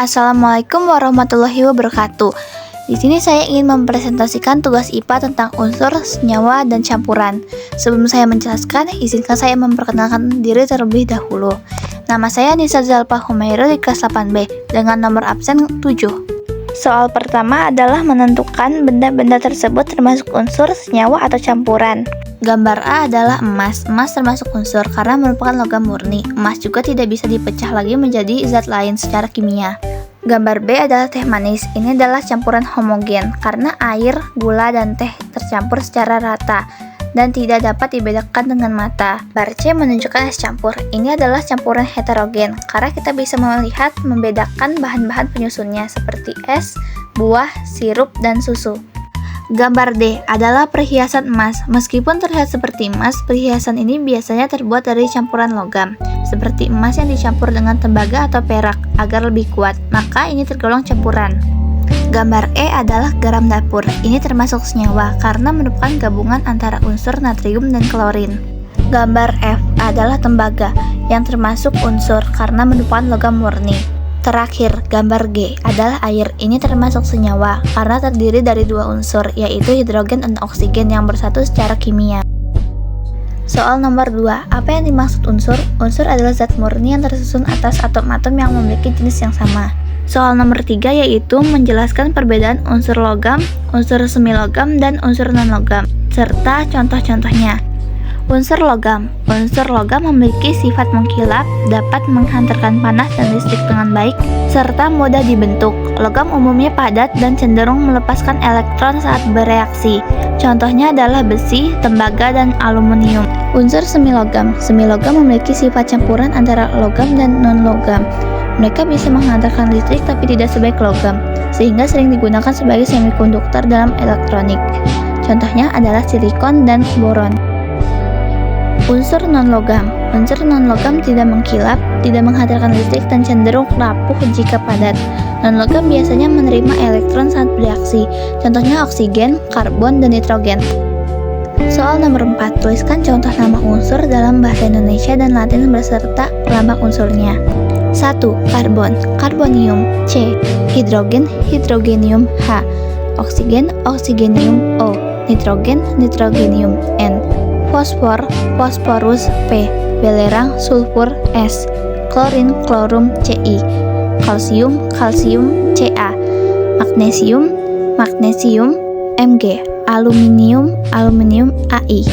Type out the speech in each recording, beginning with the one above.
Assalamualaikum warahmatullahi wabarakatuh. Di sini saya ingin mempresentasikan tugas IPA tentang unsur, senyawa, dan campuran. Sebelum saya menjelaskan, izinkan saya memperkenalkan diri terlebih dahulu. Nama saya Nisa Zalpa Humairul di kelas 8B dengan nomor absen 7. Soal pertama adalah menentukan benda-benda tersebut termasuk unsur, senyawa, atau campuran. Gambar A adalah emas. Emas termasuk unsur karena merupakan logam murni. Emas juga tidak bisa dipecah lagi menjadi zat lain secara kimia. Gambar B adalah teh manis. Ini adalah campuran homogen karena air, gula, dan teh tercampur secara rata dan tidak dapat dibedakan dengan mata. Gambar C menunjukkan es campur. Ini adalah campuran heterogen karena kita bisa melihat membedakan bahan-bahan penyusunnya seperti es, buah, sirup, dan susu. Gambar D adalah perhiasan emas. Meskipun terlihat seperti emas, perhiasan ini biasanya terbuat dari campuran logam, seperti emas yang dicampur dengan tembaga atau perak agar lebih kuat, maka ini tergolong campuran. Gambar E adalah garam dapur. Ini termasuk senyawa karena merupakan gabungan antara unsur natrium dan klorin. Gambar F adalah tembaga yang termasuk unsur karena merupakan logam murni. Terakhir, gambar G adalah air. Ini termasuk senyawa karena terdiri dari dua unsur, yaitu hidrogen dan oksigen yang bersatu secara kimia. Soal nomor 2, apa yang dimaksud unsur? Unsur adalah zat murni yang tersusun atas atom-atom yang memiliki jenis yang sama. Soal nomor 3 yaitu menjelaskan perbedaan unsur logam, unsur semilogam, dan unsur non-logam, serta contoh-contohnya. Unsur logam memiliki sifat mengkilap, dapat menghantarkan panas dan listrik dengan baik, serta mudah dibentuk. Logam umumnya padat dan cenderung melepaskan elektron saat bereaksi. Contohnya adalah besi, tembaga, dan aluminium. Unsur semilogam memiliki sifat campuran antara logam dan non-logam. Mereka bisa menghantarkan listrik tapi tidak sebaik logam, sehingga sering digunakan sebagai semikonduktor dalam elektronik. Contohnya adalah silikon dan boron. Unsur non-logam tidak mengkilap, tidak menghantarkan listrik, dan cenderung rapuh jika padat. Non-logam biasanya menerima elektron saat bereaksi, contohnya oksigen, karbon, dan nitrogen. Soal nomor 4, tuliskan contoh nama unsur dalam bahasa Indonesia dan Latin beserta lambang unsurnya. 1. Karbon, karbonium. C. Hidrogen, hidrogenium. H. Oksigen, oxygenium. O. Nitrogen, nitrogenium. N. Fosfor, fosforus. P. Belerang, sulfur. S. Klorin, klorum. Ci. Kalsium, kalsium. Ca. Magnesium, magnesium. Mg. Aluminium, aluminium. Ai.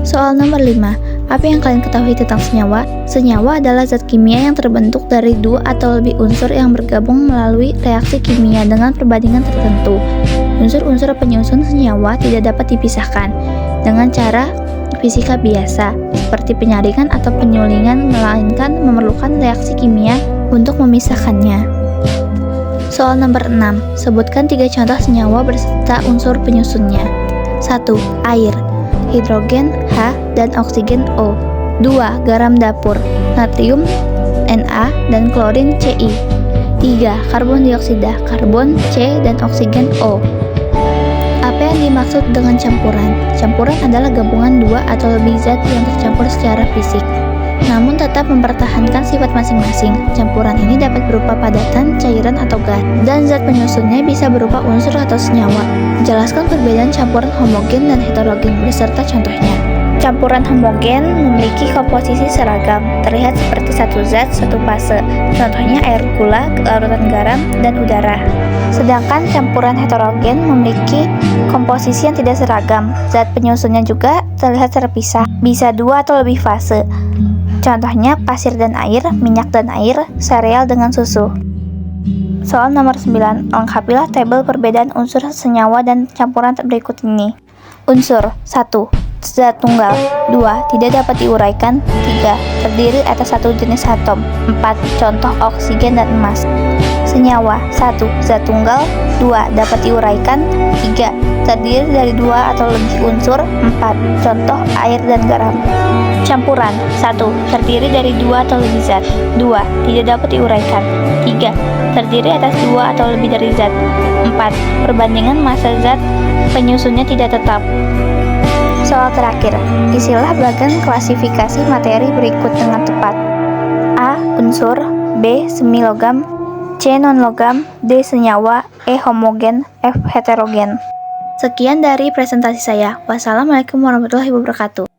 Soal nomor 5, apa yang kalian ketahui tentang senyawa? Senyawa adalah zat kimia yang terbentuk dari dua atau lebih unsur yang bergabung melalui reaksi kimia dengan perbandingan tertentu. Unsur-unsur penyusun senyawa tidak dapat dipisahkan dengan cara fisika biasa, seperti penyaringan atau penyulingan, melainkan memerlukan reaksi kimia untuk memisahkannya. Soal nomor 6, sebutkan 3 contoh senyawa beserta unsur penyusunnya. 1. Air, hidrogen H dan oksigen O. 2. Garam dapur, natrium Na dan klorin Ci. 3. Karbon dioksida, karbon C dan oksigen O. Apa yang dimaksud dengan campuran? Campuran adalah gabungan dua atau lebih zat yang tercampur secara fisik, namun tetap mempertahankan sifat masing-masing. Campuran ini dapat berupa padatan, cairan, atau gas, dan zat penyusunnya bisa berupa unsur atau senyawa. Jelaskan perbedaan campuran homogen dan heterogen beserta contohnya. Campuran homogen memiliki komposisi seragam, terlihat seperti satu zat, satu fase. Contohnya air gula, larutan garam, dan udara. Sedangkan campuran heterogen memiliki komposisi yang tidak seragam. Zat penyusunnya juga terlihat terpisah, bisa 2 atau lebih fase. Contohnya pasir dan air, minyak dan air, sereal dengan susu. Soal nomor 9, lengkapilah tabel perbedaan unsur, senyawa, dan campuran berikut ini. Unsur 1. Zat tunggal. 2. Tidak dapat diuraikan. 3. Terdiri atas satu jenis atom. 4. Contoh oksigen dan emas. Senyawa 1. Zat tunggal. 2. Dapat diuraikan. 3. Terdiri dari 2 atau lebih unsur. 4. Contoh air dan garam. Campuran 1. Terdiri dari 2 atau lebih zat. 2. Tidak dapat diuraikan. 3. Terdiri atas 2 atau lebih dari zat. 4. Perbandingan massa zat penyusunnya tidak tetap. Soal terakhir, isilah bagan klasifikasi materi berikut dengan tepat. A. Unsur. B. Semi logam, C. Non logam, D. Senyawa, E. Homogen, F. Heterogen. Sekian dari presentasi saya. Wassalamualaikum warahmatullahi wabarakatuh.